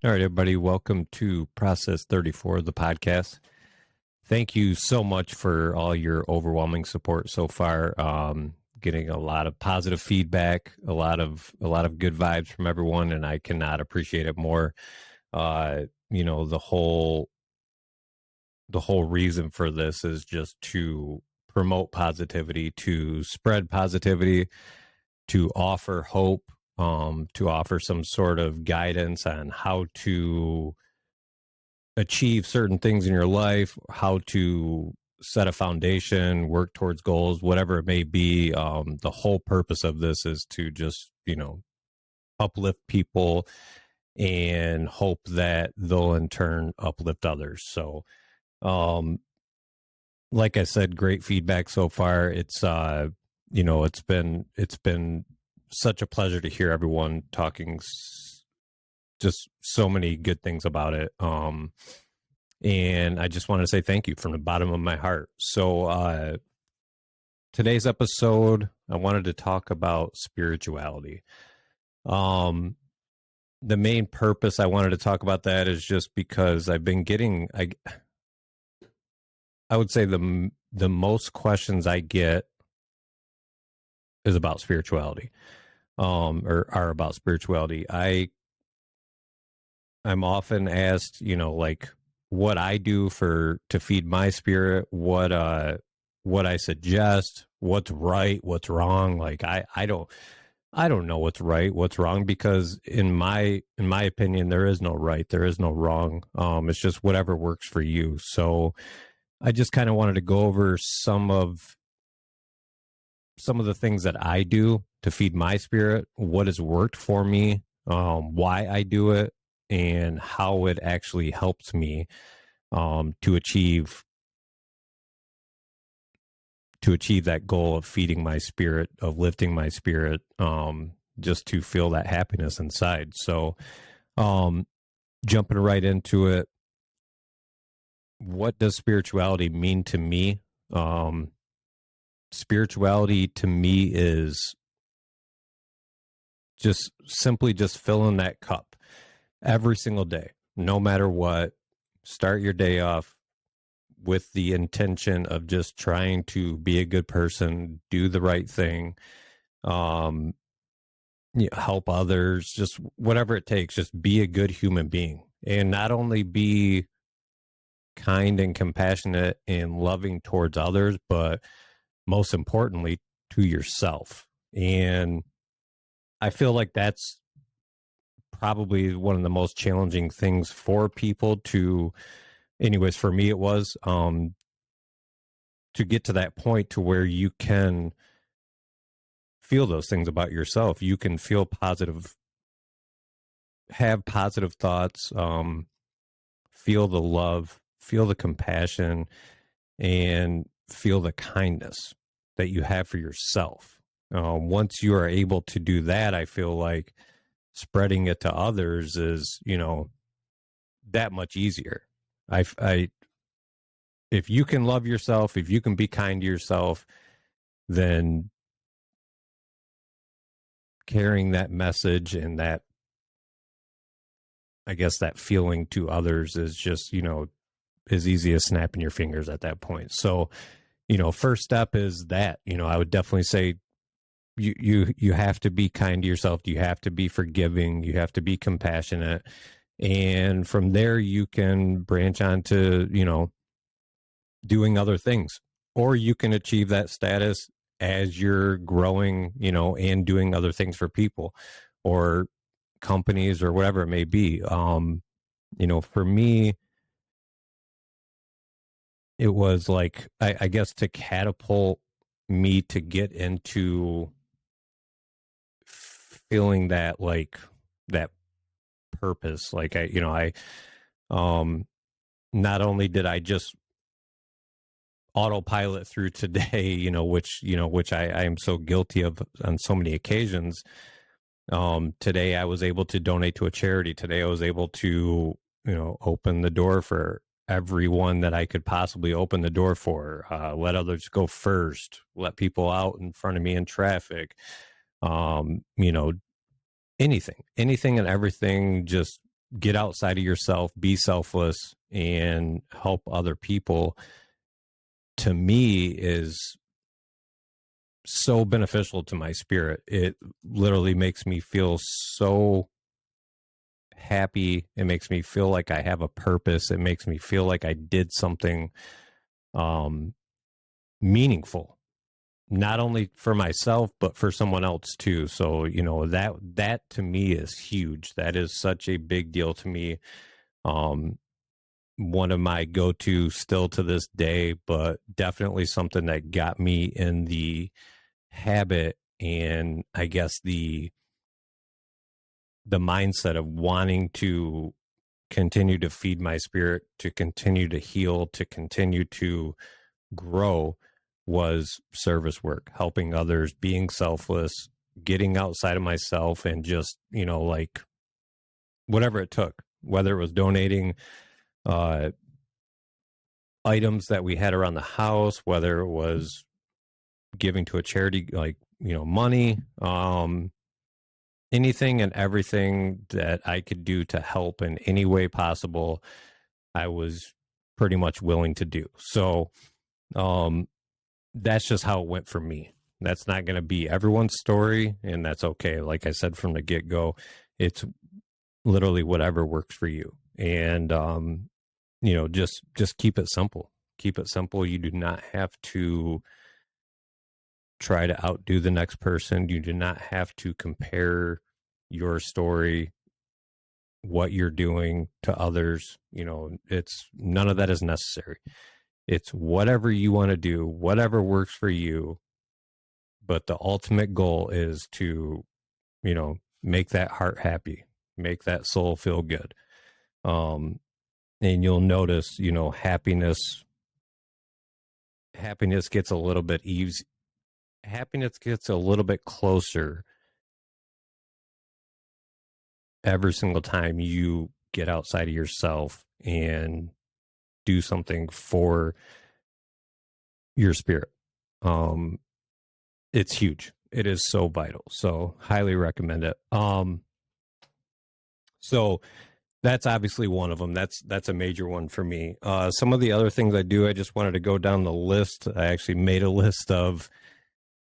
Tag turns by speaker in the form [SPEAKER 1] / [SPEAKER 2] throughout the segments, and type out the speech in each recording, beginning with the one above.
[SPEAKER 1] All right, everybody, welcome to Process 34 of the podcast. Thank you so much for all your overwhelming support so far. Getting a lot of positive feedback, a lot of good vibes from everyone, and I cannot appreciate it more. The whole reason for this is just to promote positivity, to spread positivity, to offer hope, to offer some sort of guidance on how to achieve certain things in your life, how to set a foundation, work towards goals, whatever it may be. The whole purpose of this is to just, uplift people and hope that they'll in turn uplift others. So, um, like I said, great feedback so far. It's been such a pleasure to hear everyone talking just so many good things about it. And I just want to say thank you from the bottom of my heart. So, today's episode, I wanted to talk about spirituality. Um, the main purpose I wanted to talk about that is just because I've been getting, I would say the most questions I get is about spirituality, or are about spirituality. I'm often asked, like what I do to feed my spirit, what I suggest, what's right, what's wrong. Like I don't know what's right, what's wrong, because in my opinion, there is no right, there is no wrong. It's just whatever works for you. So I just kind of wanted to go over some of the things that I do to feed my spirit, what has worked for me, why I do it, and how it actually helps me to achieve that goal of feeding my spirit, of lifting my spirit, just to feel that happiness inside. So, um, jumping right into it, what does spirituality mean to me? Um, Spirituality to me is just simply just filling that cup every single day, no matter what. Start your day off with the intention of just trying to be a good person, do the right thing, um, help others, just whatever it takes. Just be a good human being, and not only be kind and compassionate and loving towards others, but most importantly, to yourself. And I feel like that's probably one of the most challenging things for people to, anyways, for me, it was, to get to that point to where you can feel those things about yourself. You can feel positive, have positive thoughts, feel the love, feel the compassion, and feel the kindness that you have for yourself. Once you are able to do that, I feel like spreading it to others is, that much easier. I If you can love yourself, if you can be kind to yourself, then carrying that message and that, I guess, that feeling to others is just, as easy as snapping your fingers at that point. So, first step is that, I would definitely say you have to be kind to yourself. You have to be forgiving. You have to be compassionate. And from there, you can branch on to, doing other things, or you can achieve that status as you're growing, and doing other things for people or companies or whatever it may be. For me, it was like, I guess, to catapult me to get into feeling that, like, that purpose. Like um, not only did I just autopilot through today, which I am so guilty of on so many occasions. Today I was able to donate to a charity. Today I was able to, open the door for everyone that I could possibly open the door for, let others go first, let people out in front of me in traffic, um, you know, anything and everything, just get outside of yourself, be selfless, and help other people, to me, is so beneficial to my spirit. It literally makes me feel so happy. It makes me feel like I have a purpose. It makes me feel like I did something meaningful, not only for myself, but for someone else too. So, that to me is huge. That is such a big deal to me. One of my go-to still to this day, but definitely something that got me in the habit, and I guess the mindset of wanting to continue to feed my spirit, to continue to heal, to continue to grow, was service work, helping others, being selfless, getting outside of myself, and just, like whatever it took, whether it was donating items that we had around the house, whether it was giving to a charity, like, money, anything and everything that I could do to help in any way possible, I was pretty much willing to do. So, that's just how it went for me. That's not going to be everyone's story, and that's okay. Like I said from the get-go, it's literally whatever works for you. And just keep it simple. Keep it simple. You do not have to try to outdo the next person. You do not have to compare your story, what you're doing, to others. It's none of that is necessary. It's whatever you want to do, whatever works for you. But the ultimate goal is to, make that heart happy, make that soul feel good. And you'll notice, happiness gets a little bit easy. Happiness gets a little bit closer every single time you get outside of yourself and do something for your spirit. It's huge. It is so vital. So highly recommend it. So that's obviously one of them. That's a major one for me. Some of the other things I do, I just wanted to go down the list. I actually made a list of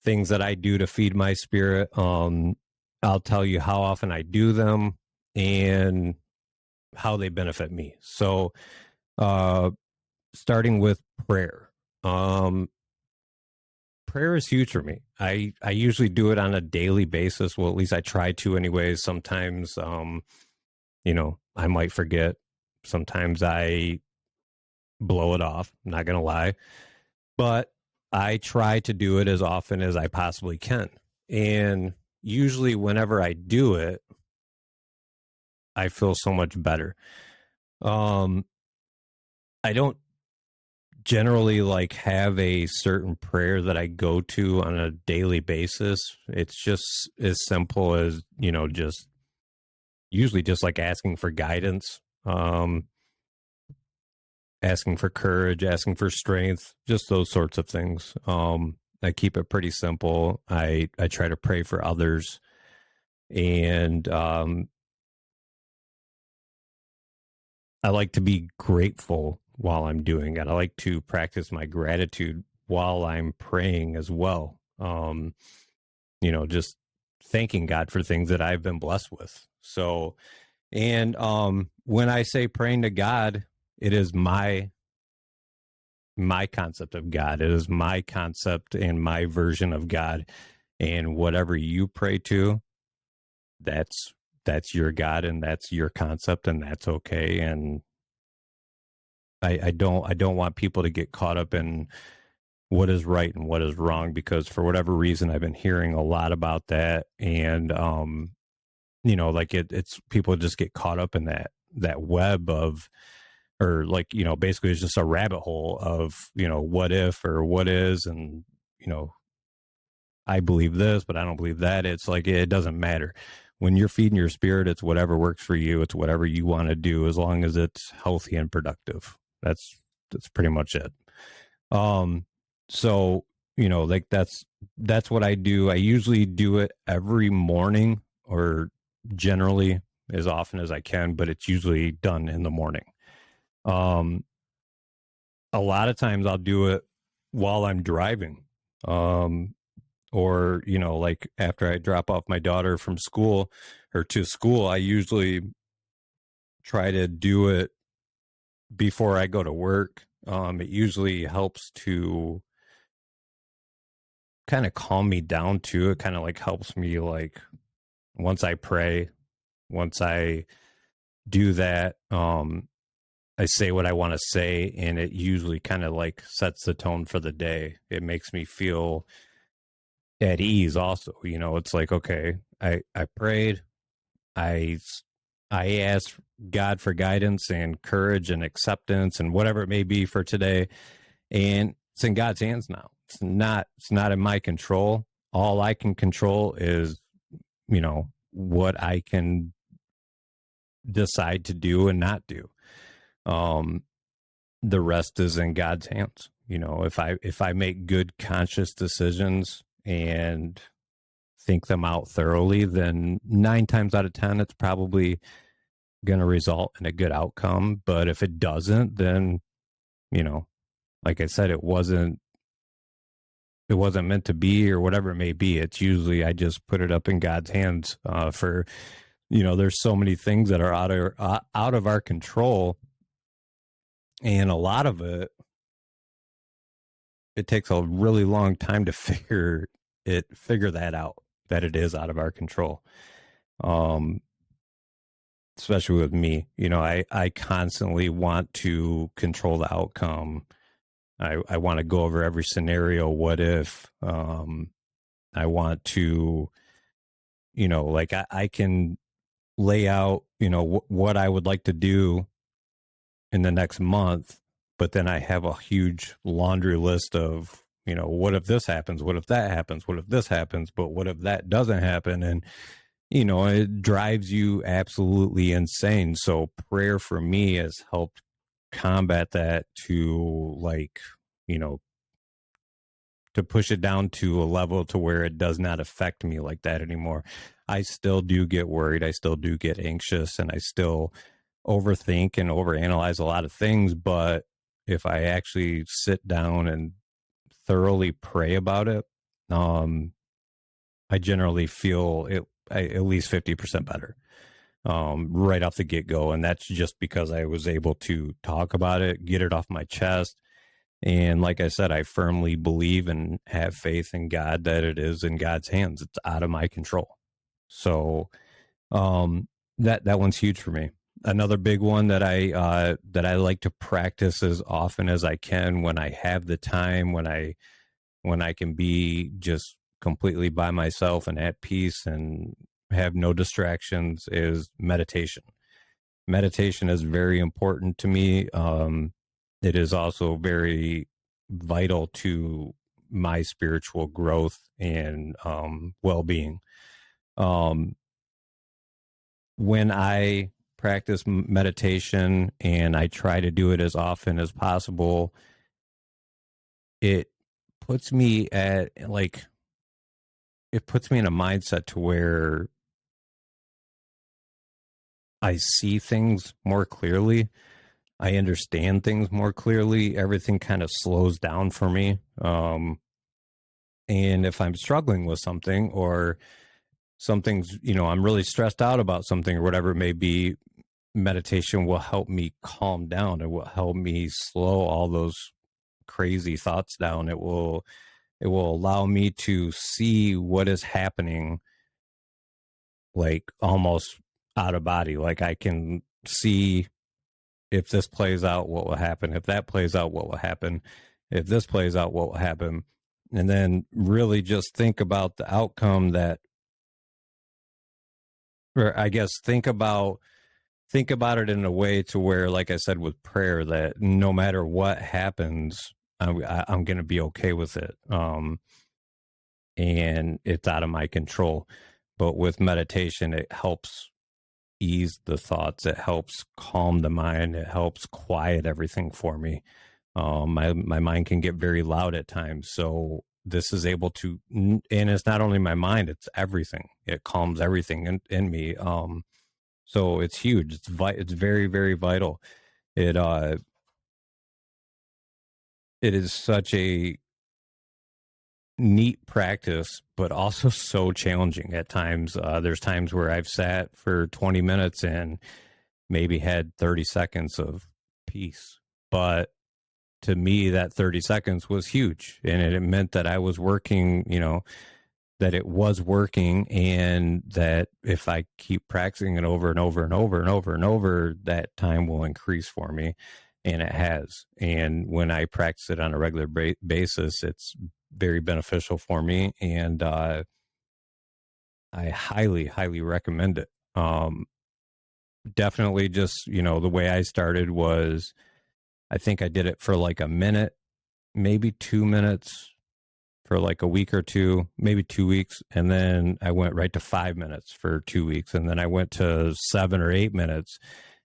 [SPEAKER 1] things that I do to feed my spirit. I'll tell you how often I do them and how they benefit me. So, starting with prayer. Prayer is huge for me. I usually do it on a daily basis. Well, at least I try to anyways. Sometimes, I might forget. Sometimes I blow it off. I'm not going to lie. But I try to do it as often as I possibly can. And usually whenever I do it, I feel so much better. I don't generally like have a certain prayer that I go to on a daily basis. It's just as simple as, just usually just like asking for guidance, asking for courage, asking for strength, just those sorts of things. I keep it pretty simple. I try to pray for others, and I like to be grateful while I'm doing it. I like to practice my gratitude while I'm praying as well. Just thanking God for things that I've been blessed with. So, and when I say praying to God, it is my concept of God. It is my concept and my version of God. And whatever you pray to, that's your God, and that's your concept, and that's okay. And I don't want people to get caught up in what is right and what is wrong, because for whatever reason I've been hearing a lot about that, and like it's people just get caught up in that web of, or like, basically it's just a rabbit hole of, what if or what is, and I believe this, but I don't believe that. It's like, it doesn't matter. When you're feeding your spirit, it's whatever works for you. It's whatever you want to do, as long as it's healthy and productive. That's pretty much it. So, like that's what I do. I usually do it every morning, or generally as often as I can, but it's usually done in the morning. Um, a lot of times I'll do it while I'm driving. Or, like after I drop off my daughter from school or to school, I usually try to do it before I go to work. It usually helps to kind of calm me down too. It kind of like helps me, like, once I pray, once I do that, I say what I want to say, and it usually kind of like sets the tone for the day. It makes me feel at ease also. It's like, okay, I prayed, I I asked God for guidance and courage and acceptance and whatever it may be for today, and it's in God's hands now. It's not in my control. All I can control is, what I can decide to do and not do. Um, the rest is in God's hands. If I make good conscious decisions and think them out thoroughly, then 9 times out of 10, it's probably going to result in a good outcome. But if it doesn't, then, like I said, it wasn't meant to be, or whatever it may be. It's usually, I just put it up in God's hands. There's so many things that are out of our control, and a lot of it takes a really long time to figure that out, that it is out of our control. Especially with me, I constantly want to control the outcome. I want to go over every scenario. What if, I want to, like I can lay out, what I would like to do in the next month, but then I have a huge laundry list of, what if this happens? What if that happens? What if this happens? But what if that doesn't happen? And, it drives you absolutely insane. So prayer for me has helped combat that, to, like, to push it down to a level to where it does not affect me like that anymore. I still do get worried. I still do get anxious, and I still overthink and overanalyze a lot of things. But if I actually sit down and thoroughly pray about it, I generally feel at least 50% better, right off the get go. And that's just because I was able to talk about it, get it off my chest. And like I said, I firmly believe and have faith in God that it is in God's hands. It's out of my control. So, that one's huge for me. Another big one that I like to practice as often as I can, when I have the time, when I can be just completely by myself and at peace and have no distractions, is meditation. Meditation is very important to me. It is also very vital to my spiritual growth and, well-being. When I practice meditation, and I try to do it as often as possible, it puts me in a mindset to where I see things more clearly. I understand things more clearly. Everything kind of slows down for me. And if I'm struggling with something, or something's, I'm really stressed out about something or whatever it may be, meditation will help me calm down. It will help me slow all those crazy thoughts down. It will allow me to see what is happening, like almost out of body. Like I can see, if this plays out, what will happen? If that plays out, what will happen? If this plays out, what will happen? And then really just think about the outcome or I guess think about it in a way to where, like I said, with prayer, that no matter what happens, I'm going to be okay with it. And it's out of my control. But with meditation, it helps ease the thoughts. It helps calm the mind. It helps quiet everything for me. My mind can get very loud at times. So this is able to, and it's not only my mind, it's everything. It calms everything in me. So it's huge. It's very, very vital. It it is such a neat practice, but also so challenging at times. There's times where I've sat for 20 minutes and maybe had 30 seconds of peace. But to me, that 30 seconds was huge. And it meant that I was working, that it was working, and that if I keep practicing it over and over and over and over and over, that time will increase for me. And it has. And when I practice it on a regular basis, it's very beneficial for me. And I highly, highly recommend it. Definitely just, the way I started was I think I did it for like a minute, maybe 2 minutes for like a week or two, maybe 2 weeks. And then I went right to 5 minutes for 2 weeks. And then I went to 7 or 8 minutes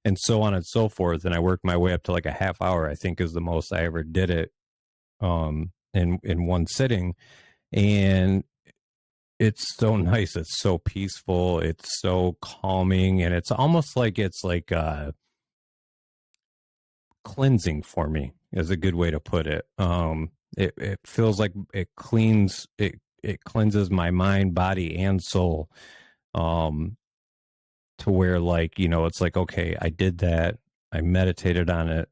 [SPEAKER 1] and so on and so forth. And I worked my way up to like a half hour, I think is the most I ever did it in one sitting. And it's so nice. It's so peaceful. It's so calming. And it's almost like it's like cleansing for me is a good way to put it. It feels like it cleanses my mind, body, and soul. To where like, it's like, okay, I did that. I meditated on it.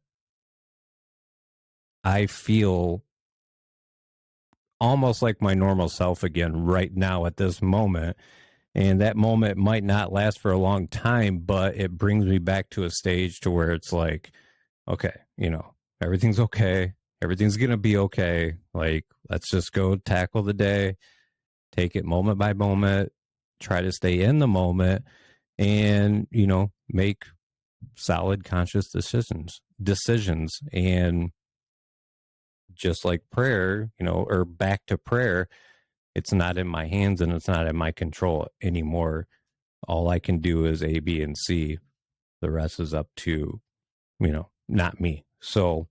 [SPEAKER 1] I feel almost like my normal self again right now at this moment. And that moment might not last for a long time, but it brings me back to a stage to where it's like, okay, everything's okay. Everything's going to be okay. Like, let's just go tackle the day, take it moment by moment, try to stay in the moment, and, make solid conscious decisions. And just like prayer, or back to prayer, it's not in my hands and it's not in my control anymore. All I can do is A, B, and C. The rest is up to, not me. So,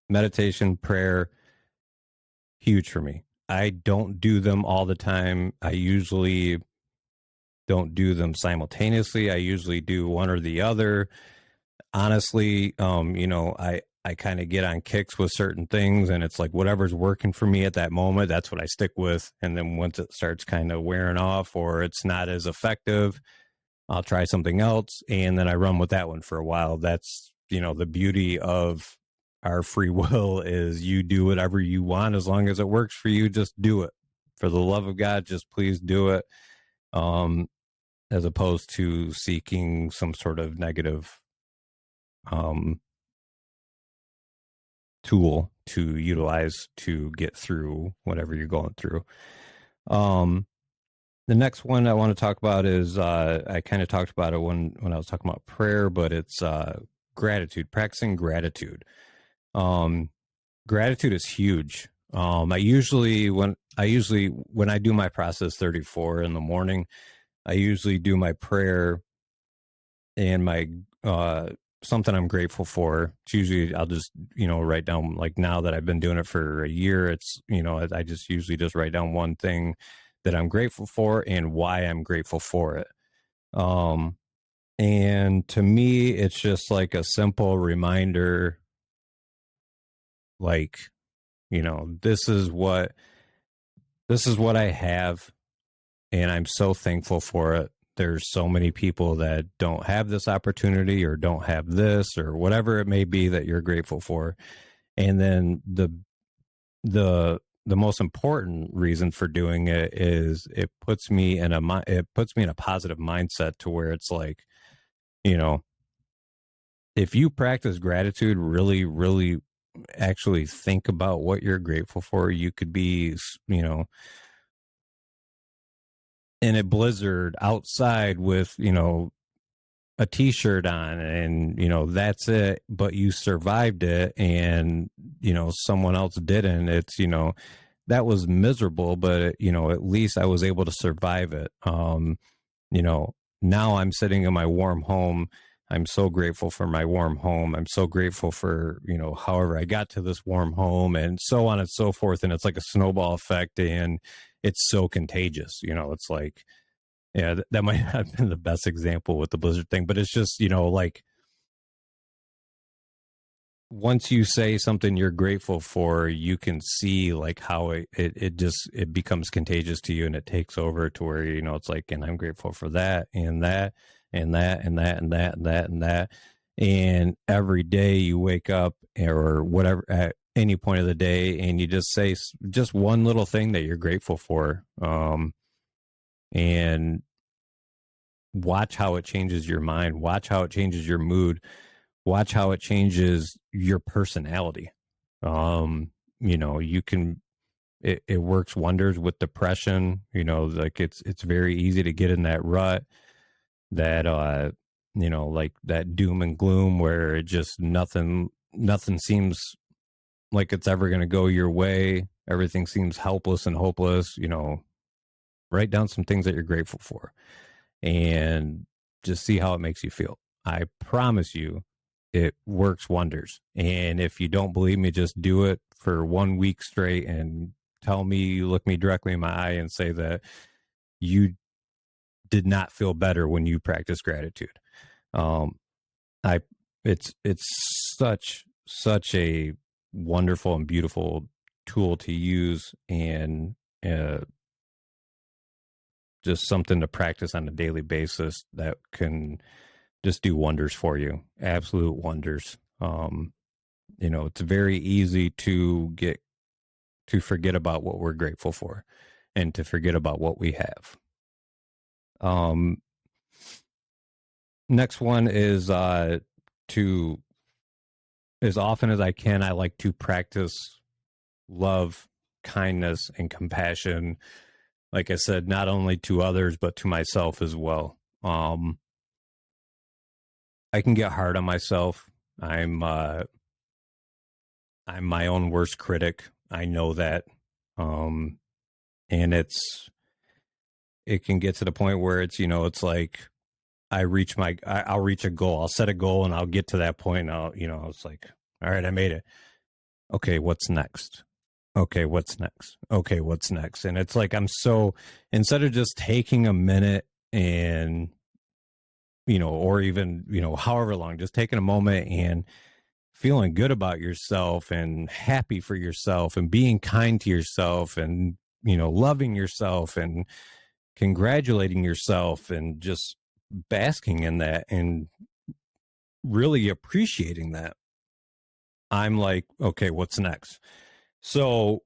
[SPEAKER 1] meditation, prayer, huge for me. I don't do them all the time. I usually don't do them simultaneously. I usually do one or the other. Honestly, I kind of get on kicks with certain things, and it's like whatever's working for me at that moment, that's what I stick with. And then once it starts kind of wearing off or it's not as effective, I'll try something else, and then I run with that one for a while. That's, the beauty of our free will is you do whatever you want as long as it works for you. Just do it. For the love of God, just please do it. As opposed to seeking some sort of negative tool to utilize to get through whatever you're going through. The next one I want to talk about is I kind of talked about it when I was talking about prayer, but it's gratitude, practicing gratitude. Gratitude is huge. I usually when I do my process 34 in the morning, I usually do my prayer and my something I'm grateful for. It's usually I'll just, write down, like now that I've been doing it for a year, it's, I just usually just write down one thing that I'm grateful for and why I'm grateful for it. And to me, it's just like a simple reminder, like, this is what I have, and I'm so thankful for it. There's so many people that don't have this opportunity or don't have this or whatever it may be that you're grateful for. And then the most important reason for doing it is it puts me in a positive mindset to where it's like, if you practice gratitude, really, really actually think about what you're grateful for, you could be, in a blizzard outside with, a t-shirt on and, that's it, but you survived it and, someone else didn't. It's, that was miserable, but at least I was able to survive it. Now I'm sitting in my warm home. I'm so grateful for my warm home. I'm so grateful for, however I got to this warm home and so on and so forth. And it's like a snowball effect and it's so contagious. It's like, Yeah, that might not have been the best example with the Blizzard thing, but it's just, like once you say something you're grateful for, you can see like how it becomes contagious to you, and it takes over to where, it's like, and I'm grateful for that and that and that and that and that and that and that. And every day you wake up or whatever at any point of the day, and you just say just one little thing that you're grateful for. And watch how it changes your mind, watch how it changes your mood, watch how it changes your personality. You can, it works wonders with depression. Like it's very easy to get in that rut, that like that doom and gloom where it just nothing seems like it's ever going to go your way. Everything seems helpless and hopeless. Write down some things that you're grateful for and just see how it makes you feel. I promise you it works wonders. And if you don't believe me, just do it for 1 week straight and tell me, you look me directly in my eye and say that you did not feel better when you practice gratitude. Um, I it's such a wonderful and beautiful tool to use, and just something to practice on a daily basis that can just do wonders for you. Absolute wonders. It's very easy to forget about what we're grateful for and to forget about what we have. Next one is to, as often as I can, I like to practice love, kindness, and compassion. Like I said, not only to others, but to myself as well. I can get hard on myself. I'm my own worst critic. I know that. And it can get to the point where it's like I'll reach a goal. I'll set a goal and I'll get to that point. And it's like, all right, I made it. Okay, what's next? Okay, what's next? Okay, what's next? And it's like, instead of just taking a minute and, or even, however long, just taking a moment and feeling good about yourself and happy for yourself and being kind to yourself and, loving yourself and congratulating yourself and just basking in that and really appreciating that. I'm like, okay, what's next? So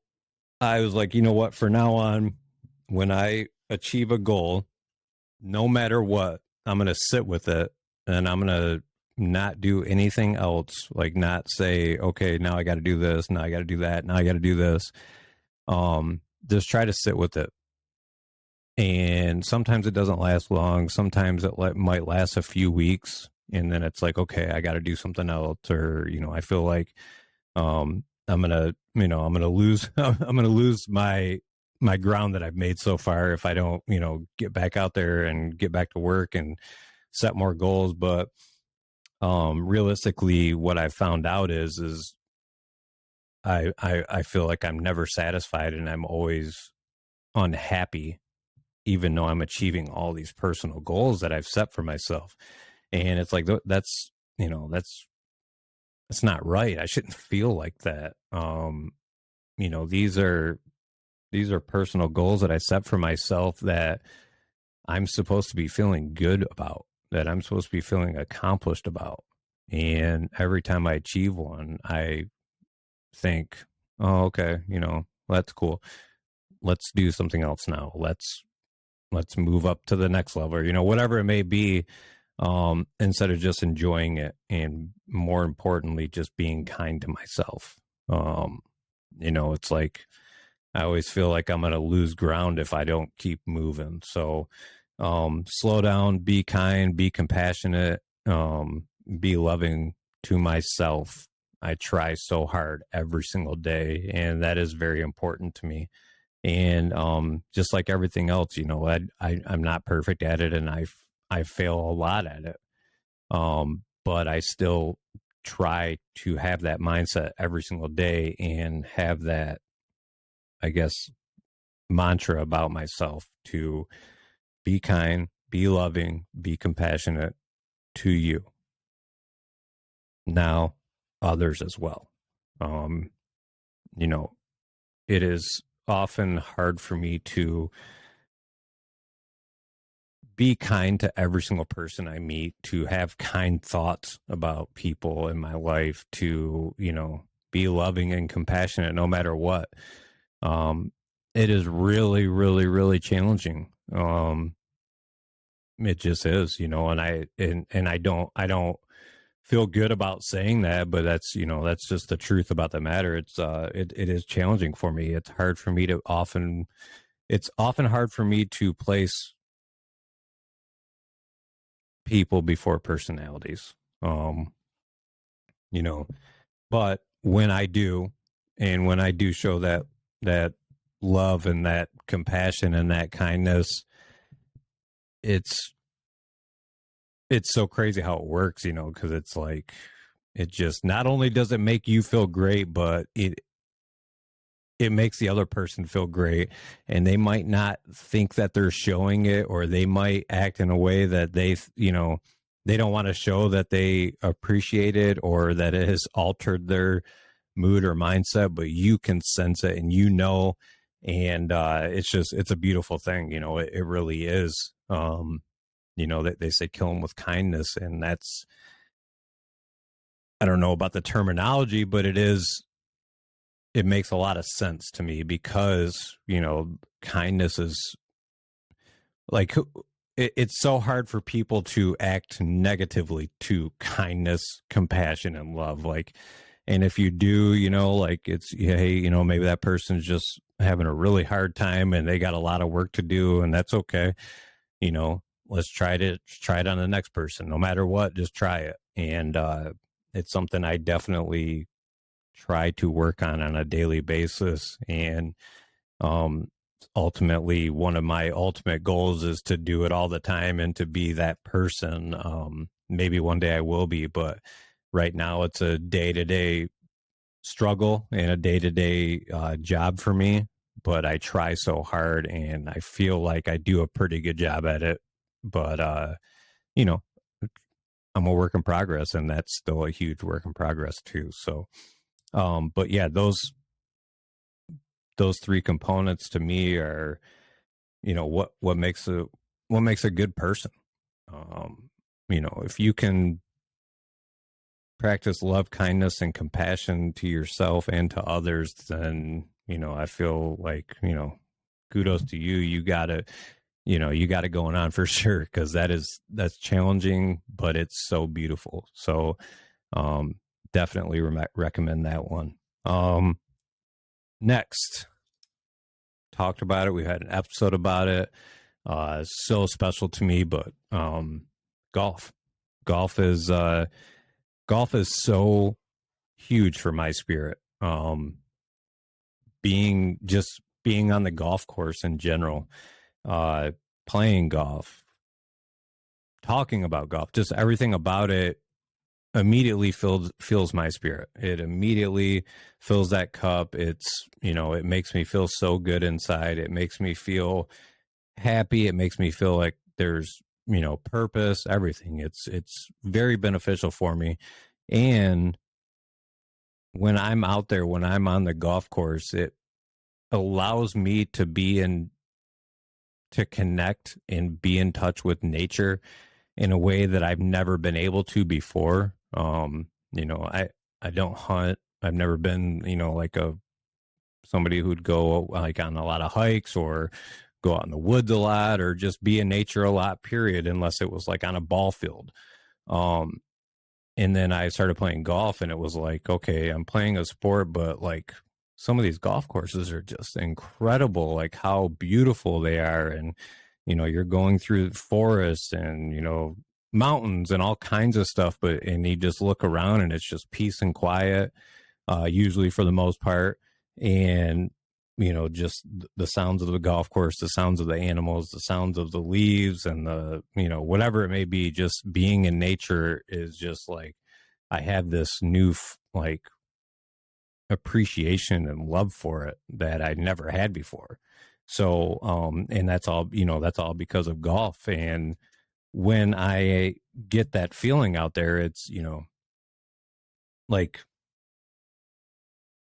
[SPEAKER 1] I was like, you know what, for now on, when I achieve a goal, no matter what, I'm going to sit with it and I'm going to not do anything else. Like, not say, okay, now I got to do this. Now I got to do that. Now I got to do this. Just try to sit with it. And sometimes it doesn't last long. Sometimes it might last a few weeks. And then it's like, okay, I got to do something else. Or, I feel like, I'm going to lose, I'm going to lose my ground that I've made so far if I don't, get back out there and get back to work and set more goals. But realistically, what I've found out is I feel like I'm never satisfied and I'm always unhappy, even though I'm achieving all these personal goals that I've set for myself. And it's like, that's not right. I shouldn't feel like that. These are personal goals that I set for myself that I'm supposed to be feeling good about, that I'm supposed to be feeling accomplished about. And every time I achieve one, I think, oh, okay, that's cool. Let's do something else now. Let's move up to the next level, whatever it may be. Instead of just enjoying it, and more importantly, just being kind to myself. It's like, I always feel like I'm going to lose ground if I don't keep moving. So, slow down, be kind, be compassionate, be loving to myself. I try so hard every single day, and that is very important to me. And just like everything else, I'm not perfect at it, and I fail a lot at it. But I still try to have that mindset every single day and have that, I guess, mantra about myself to be kind, be loving, be compassionate to you. Now, others as well. You know, it is often hard for me to be kind to every single person I meet, to have kind thoughts about people in my life, to, be loving and compassionate no matter what. It is really, really, really challenging. It just is, and I don't feel good about saying that, but that's just the truth about the matter. It is challenging for me. It's often hard for me to place people before personalities. Um, you know, but when I do, and when I do show that love and that compassion and that kindness, it's so crazy how it works, because it's like, it just, not only does it make you feel great, but it makes the other person feel great, and they might not think that they're showing it, or they might act in a way that they don't want to show that they appreciate it, or that it has altered their mood or mindset, but you can sense it, and and it's a beautiful thing. It really is. They say kill them with kindness, and that's, I don't know about the terminology, but it makes a lot of sense to me, because kindness is like, it's so hard for people to act negatively to kindness, compassion, and love. Like, and if you do, like, it's, hey, maybe that person's just having a really hard time and they got a lot of work to do, and that's okay. Let's try it on the next person. No matter what, just try it. And it's something I definitely try to work on a daily basis. And ultimately, one of my ultimate goals is to do it all the time and to be that person. Maybe one day I will be, but right now it's a day-to-day struggle and a day-to-day job for me. But I try so hard, and I feel like I do a pretty good job at it. But you know, I'm a work in progress, and that's still a huge work in progress too. So, but yeah, those three components to me are, what makes a good person. If you can practice love, kindness, and compassion to yourself and to others, then, I feel like, kudos to you. You got it going on for sure, because that's challenging, but it's so beautiful. So, definitely recommend that one. Next, talked about it. We had an episode about it. So special to me, but golf. Golf is golf is so huge for my spirit. Being on the golf course in general, playing golf, talking about golf, just everything about it immediately fills my spirit. It immediately fills that cup. It makes me feel so good inside. It makes me feel happy. It makes me feel like there's, purpose, everything. It's very beneficial for me. And when I'm out there, when I'm on the golf course, it allows me to connect and be in touch with nature in a way that I've never been able to before. I don't hunt. I've never been, like somebody who'd go like on a lot of hikes or go out in the woods a lot or just be in nature a lot, period, unless it was like on a ball field. And then I started playing golf, and it was like, okay, I'm playing a sport, but like some of these golf courses are just incredible, like how beautiful they are. And, you're going through forests and, mountains and all kinds of stuff, and you just look around and it's just peace and quiet, usually for the most part. And, just the sounds of the golf course, the sounds of the animals, the sounds of the leaves, and whatever it may be, just being in nature is just like, I have this new, like, appreciation and love for it that I never had before. So, and that's all, that's all because of golf. And when I get that feeling out there, it's, like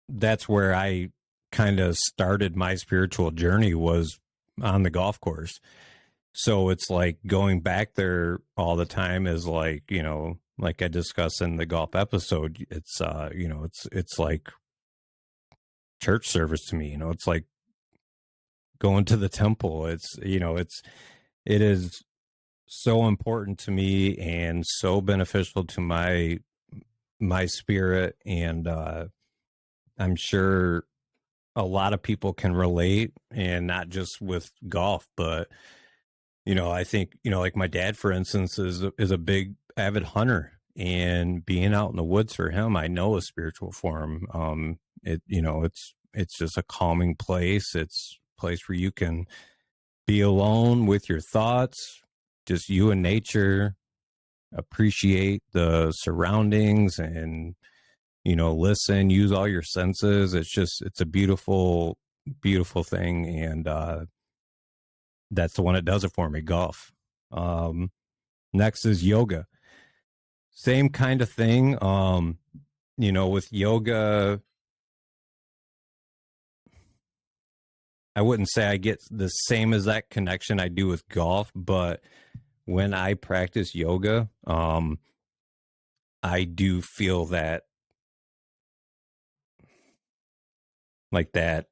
[SPEAKER 1] that's where I kind of started my spiritual journey, was on the golf course. So it's like going back there all the time is like, like I discussed in the golf episode, it's, it's like church service to me, it's like going to the temple. It's, it is so important to me and so beneficial to my spirit. And I'm sure a lot of people can relate, and not just with golf, but I think, like my dad, for instance, is a big avid hunter, and being out in the woods for him, I know, is spiritual for him. It's just a calming place. It's a place where you can be alone with your thoughts, just you and nature, appreciate the surroundings, and listen, use all your senses. It's a beautiful, beautiful thing. And that's the one that does it for me, golf. Next is yoga. Same kind of thing. With yoga, I wouldn't say I get the same as that connection I do with golf, but when I practice yoga, I do feel that, like that,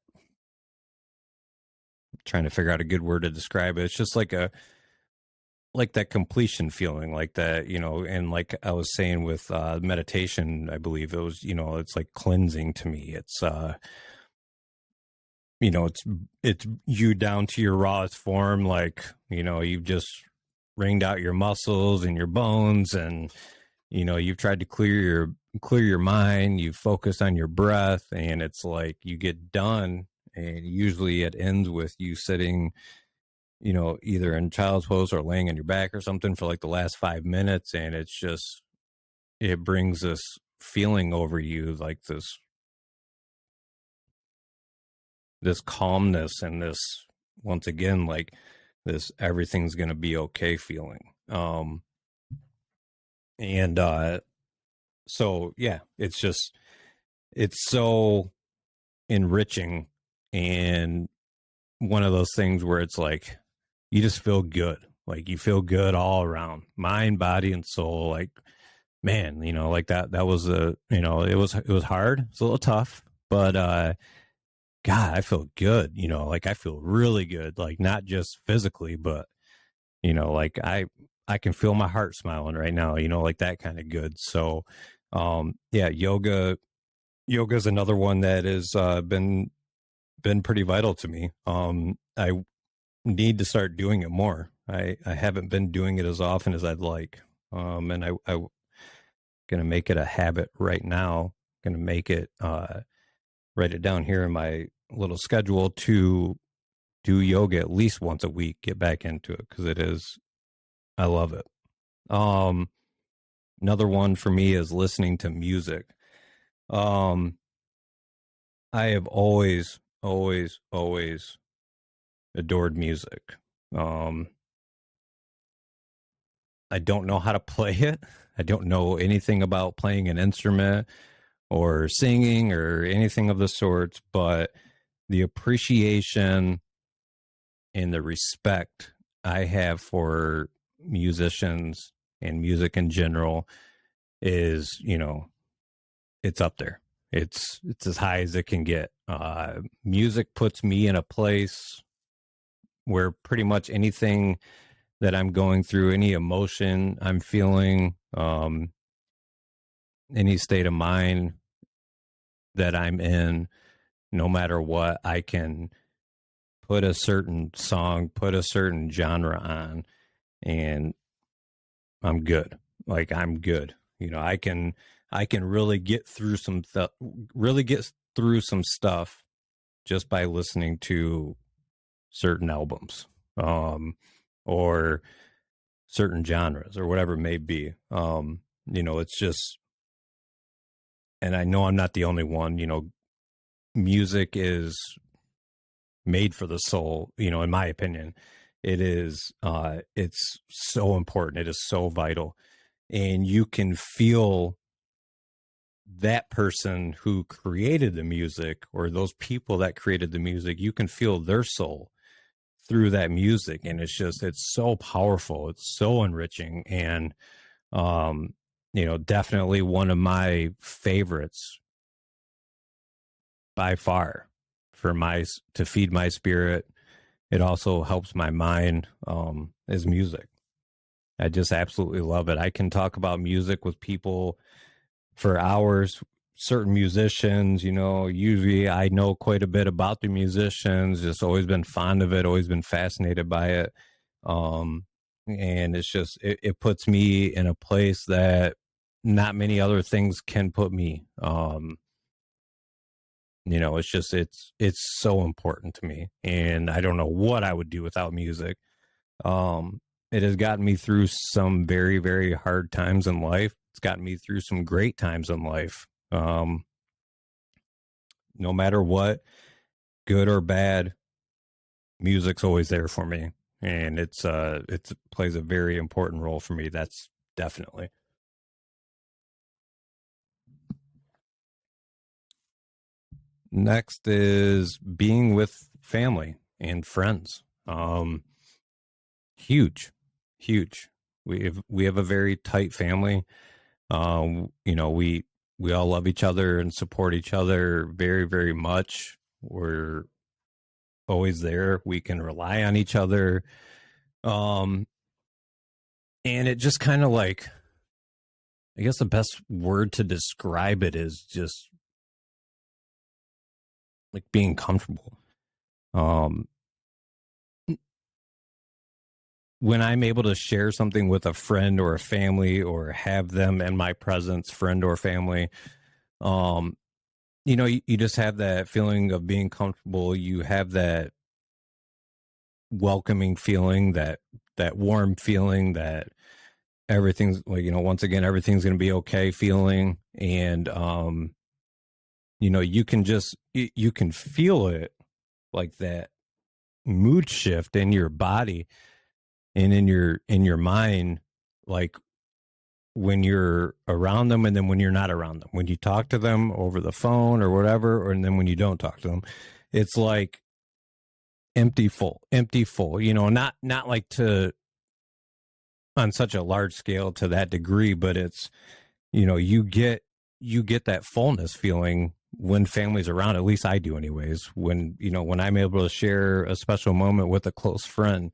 [SPEAKER 1] I'm trying to figure out a good word to describe it. It's just like that completion feeling, like that, and like I was saying with meditation, I believe it was, it's like cleansing to me. It's it's you down to your rawest form, like, you've just wringed out your muscles and your bones, and you've tried to clear your mind, you focus on your breath, and it's like you get done, and usually it ends with you sitting, either in child's pose or laying on your back or something for like the last 5 minutes. And it's just, it brings this feeling over you, like this calmness, and this, once again, like this everything's going to be okay feeling. And so yeah, it's so enriching, and one of those things where it's like you just feel good. Like you feel good all around, mind, body, and soul. Like, man, like that was it was hard. It's a little tough, but God, I feel good. Like I feel really good. Like not just physically, but like I can feel my heart smiling right now. Like that kind of good. So, yeah, yoga is another one that has been pretty vital to me. I need to start doing it more. I haven't been doing it as often as I'd like. And I gonna make it a habit right now. Gonna make it write it down here in my little schedule to do yoga at least once a week. Get back into it, because I love it. Um, Another one for me is listening to music. Um, I have always, always, always adored music. Um, I don't know how to play it. I don't know anything about playing an instrument or singing or anything of the sorts, but the appreciation and the respect I have for musicians and music in general is, it's up there. It's as high as it can get. Music puts me in a place where pretty much anything that I'm going through, any emotion I'm feeling, any state of mind that I'm in, no matter what, I can put a certain song, put a certain genre on, and I'm good. Like I'm good. I can really get through really get through some stuff just by listening to certain albums, or certain genres, or whatever it may be. It's just, and I know I'm not the only one. Music is made for the soul, in my opinion. It is, it's so important. It is so vital. And you can feel that person who created the music, or those people that created the music, you can feel their soul through that music. And it's so powerful. It's so enriching. And, definitely one of my favorites by far to feed my spirit. It also helps my mind, is music. I just absolutely love it. I can talk about music with people for hours. Certain musicians, usually I know quite a bit about the musicians, just always been fond of it, always been fascinated by it. And it's just, it puts me in a place that not many other things can put me. It's so important to me, and I don't know what I would do without music. It has gotten me through some very, very hard times in life. It's gotten me through some great times in life. No matter what, good or bad, music's always there for me, and it plays a very important role for me. That's definitely. Next is being with family and friends. Huge, huge. We have a very tight family. We all love each other and support each other very, very much. We're always there. We can rely on each other. Um, and it just kind of like, I guess the best word to describe it is just like being comfortable. Um, when I'm able to share something with a friend or a family, or have them in my presence, friend or family, um, you just have that feeling of being comfortable. You have that welcoming feeling, that warm feeling, that everything's like, once again, everything's going to be okay feeling. And, you can feel it, like that mood shift in your body and in your mind, like when you're around them, and then when you're not around them, when you talk to them over the phone or whatever, and then when you don't talk to them, it's like empty full, not like to on such a large scale to that degree, but it's, you get that fullness feeling when family's around. At least I do anyways. When I'm able to share a special moment with a close friend,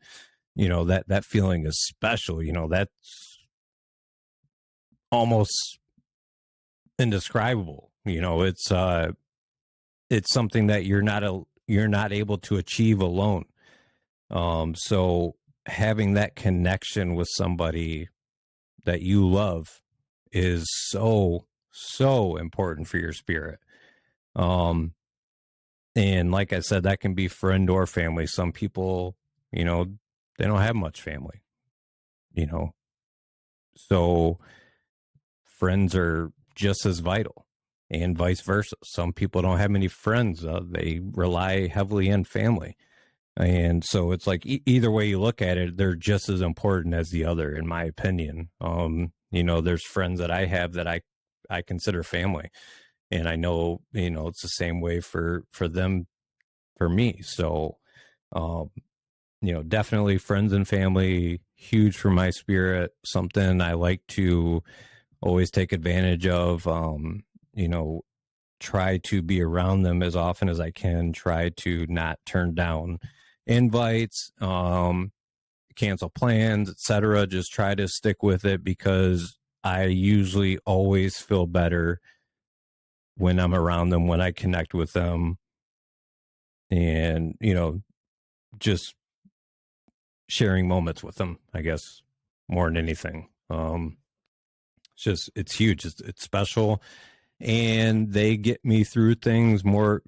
[SPEAKER 1] that feeling is special. That's almost indescribable. It's something that you're not able to achieve alone. So having that connection with somebody that you love is so, so important for your spirit. And like I said, that can be friend or family. Some people, they don't have much family, you know, so friends are just as vital, and vice versa. Some people don't have many friends. They rely heavily on family. And so it's like either way you look at it, they're just as important as the other, in my opinion. There's friends that I have that I consider family, and I know, it's the same way for them, for me. So, um, definitely friends and family, huge for my spirit, something I like to always take advantage of. You know, try to be around them as often as I can, try to not turn down invites, cancel plans, etc. Just try to stick with it, because I usually always feel better when I'm around them, when I connect with them, and, just sharing moments with them, I guess, more than anything. It's huge. It's special, and they get me through things more,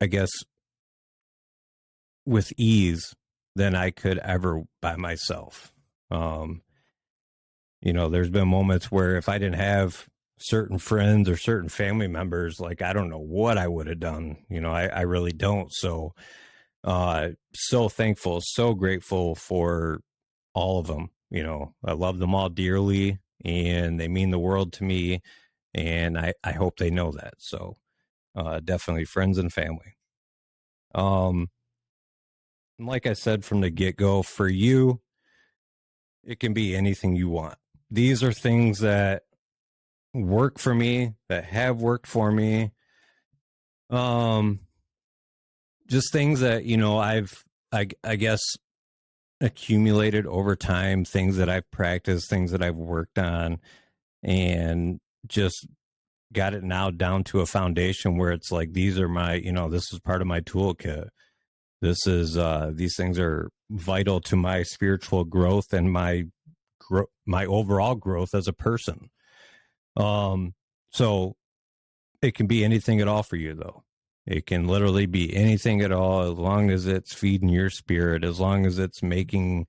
[SPEAKER 1] I guess, with ease than I could ever by myself. There's been moments where if I didn't have certain friends or certain family members, like, I don't know what I would have done. I really don't. So, so thankful, so grateful for all of them. I love them all dearly, and they mean the world to me. And I hope they know that. So, definitely friends and family. Um, like I said from the get go, for you, it can be anything you want. These are things that work for me, that have worked for me. Um, just things that, I guess, accumulated over time, things that I've practiced, things that I've worked on, and just got it now down to a foundation where it's like, these are my, this is part of my toolkit. This is, these things are vital to my spiritual growth and my overall growth as a person. So it can be anything at all for you, though. It can literally be anything at all, as long as it's feeding your spirit, as long as it's making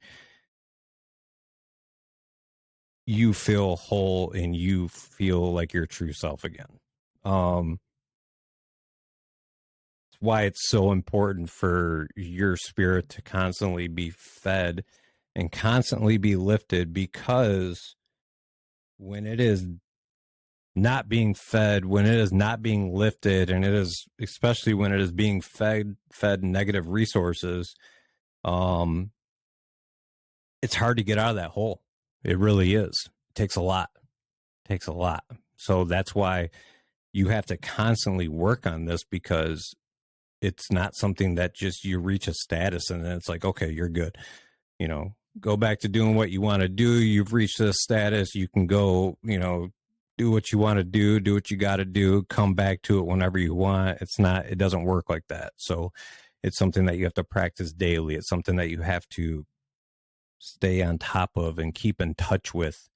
[SPEAKER 1] you feel whole and you feel like your true self again. It's why it's so important for your spirit to constantly be fed and constantly be lifted, because when it is not being fed, when it is not being lifted, and it is, especially when it is being fed negative resources, um it's hard to get out of that hole. It really is. It takes a lot. So that's why you have to constantly work on this, because it's not something that just you reach a status and then it's like, okay, you're good. Go back to doing what you want to do. You've reached this status. You can go, do what you want to do what you got to do, come back to it whenever you want. It doesn't work like that. So it's something that you have to practice daily. It's something that you have to stay on top of and keep in touch with.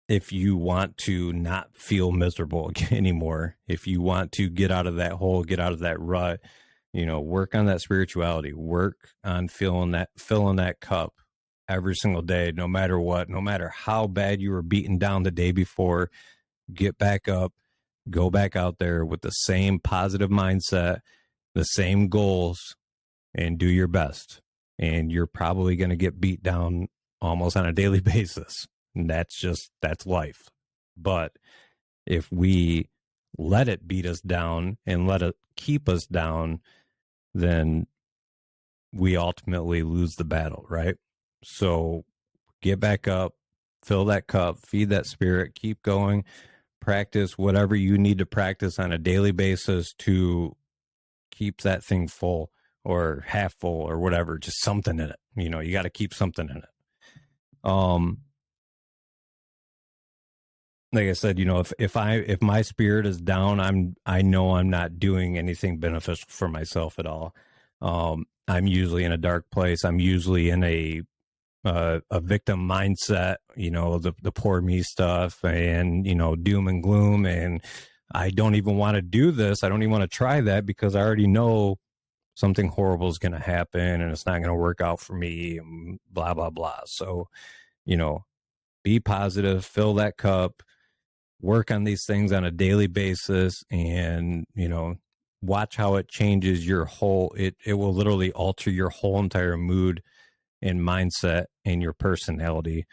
[SPEAKER 1] If you want to not feel miserable anymore, if you want to get out of that hole, get out of that rut, work on that spirituality, work on filling that cup every single day, no matter what, no matter how bad you were beaten down the day before, get back up, go back out there with the same positive mindset, the same goals, and do your best. And you're probably going to get beat down almost on a daily basis. And that's life. But if we let it beat us down and let it keep us down, then we ultimately lose the battle, right? So get back up, fill that cup, feed that spirit, keep going, practice whatever you need to practice on a daily basis to keep that thing full or half full or whatever, just something in it. You got to keep something in it. Like I said, if my spirit is down, I know I'm not doing anything beneficial for myself at all. I'm usually in a dark place. I'm usually in a victim mindset, the poor me stuff, and doom and gloom, and I don't even want to do this. I don't even want to try that, because I already know something horrible is going to happen and it's not going to work out for me, and blah blah blah. So, be positive, fill that cup, work on these things on a daily basis, and watch how it changes your whole, it will literally alter your whole entire mood and mindset and your personality,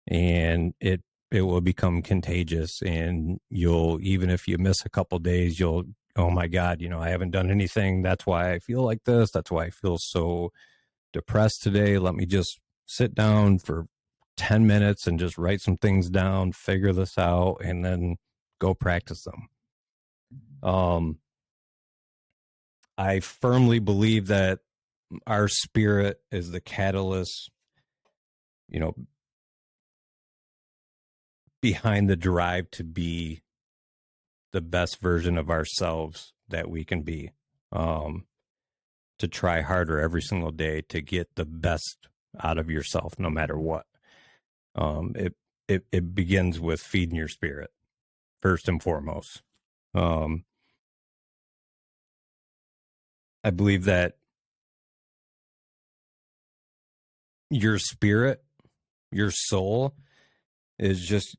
[SPEAKER 1] and it will become contagious. And you'll, even if you miss a couple days, you'll, oh my god, I haven't done anything, that's why I feel like this, that's why I feel so depressed today. Let me just sit down for 10 minutes and just write some things down, figure this out, and then go practice them. I firmly believe that our spirit is the catalyst, you know, behind the drive to be the best version of ourselves that we can be. To try harder every single day to get the best out of yourself, no matter what. It begins with feeding your spirit first and foremost. I believe that your spirit, your soul, is just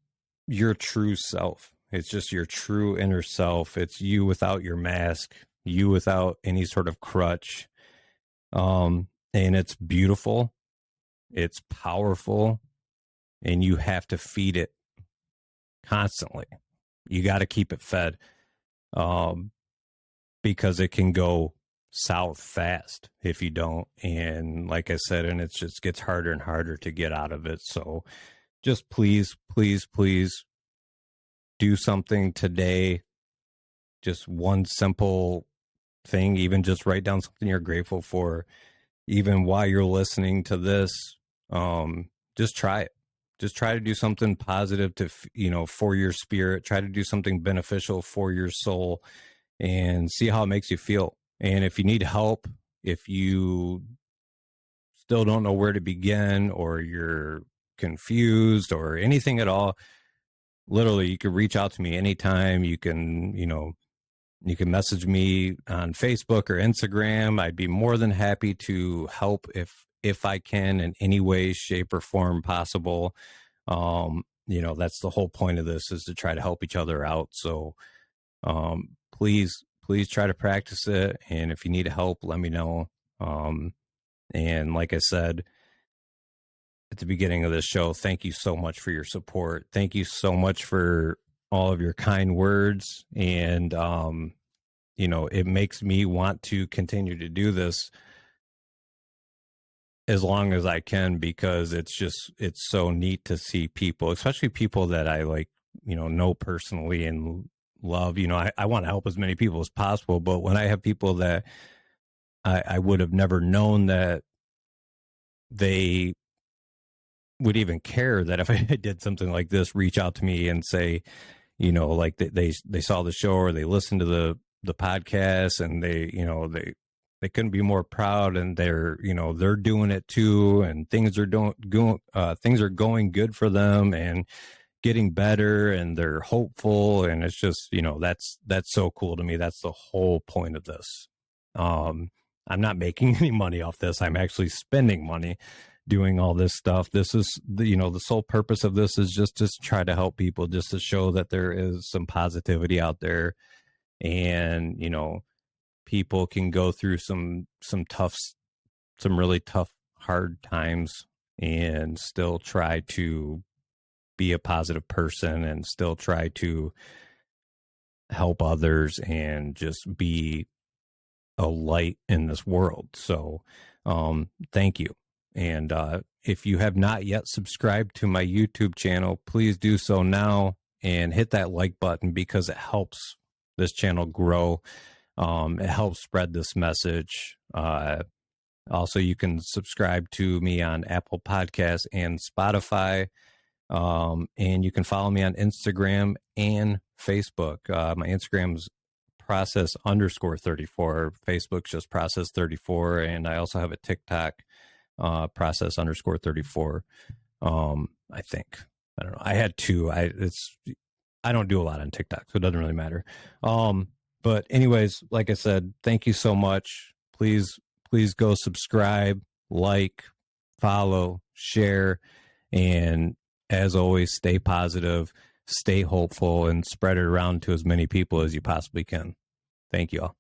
[SPEAKER 1] your true self. It's just your true inner self. It's you without your mask, you without any sort of crutch. And it's beautiful, it's powerful, and you have to feed it constantly. You got to keep it fed, because it can go south fast if you don't. And like I said, and it just gets harder and harder to get out of it. So just please, please, please do something today. Just one simple thing, even just write down something you're grateful for, even while you're listening to this. Just try it. Just try to do something positive to, for your spirit. Try to do something beneficial for your soul and see how it makes you feel. And if you need help, if you still don't know where to begin, or you're confused or anything at all, literally, you can reach out to me anytime. You can, you can message me on Facebook or Instagram. I'd be more than happy to help if I can in any way, shape, or form possible. That's the whole point of this, is to try to help each other out. So please try to practice it. And if you need help, let me know. And like I said at the beginning of this show, thank you so much for your support. Thank you so much for all of your kind words. And, it makes me want to continue to do this as long as I can, because it's so neat to see people, especially people that I know personally and love. I want to help as many people as possible, but when I have people that I would have never known that they would even care, that if I did something like this, reach out to me and say, like they saw the show or they listened to the podcast, and they couldn't be more proud, and they're doing it too, and things are going good for them and getting better, and they're hopeful, and it's just that's so cool to me. That's the whole point of this. I'm not making any money off this. I'm actually spending money doing all this stuff. This is the sole purpose of this is just to try to help people, just to show that there is some positivity out there, and people can go through some really tough, hard times and still try to be a positive person and still try to help others and just be a light in this world. So thank you. And if you have not yet subscribed to my YouTube channel, please do so now and hit that like button, because it helps this channel grow. It helps spread this message. Also, you can subscribe to me on Apple Podcasts and Spotify. And you can follow me on Instagram and Facebook. My Instagram's process_34. Facebook's just process34. And I also have a TikTok, process_34. I think. I don't know. I had two. I don't do a lot on TikTok, so it doesn't really matter. But anyways, like I said, thank you so much. Please go subscribe, like, follow, share, and as always, stay positive, stay hopeful, and spread it around to as many people as you possibly can. Thank you all.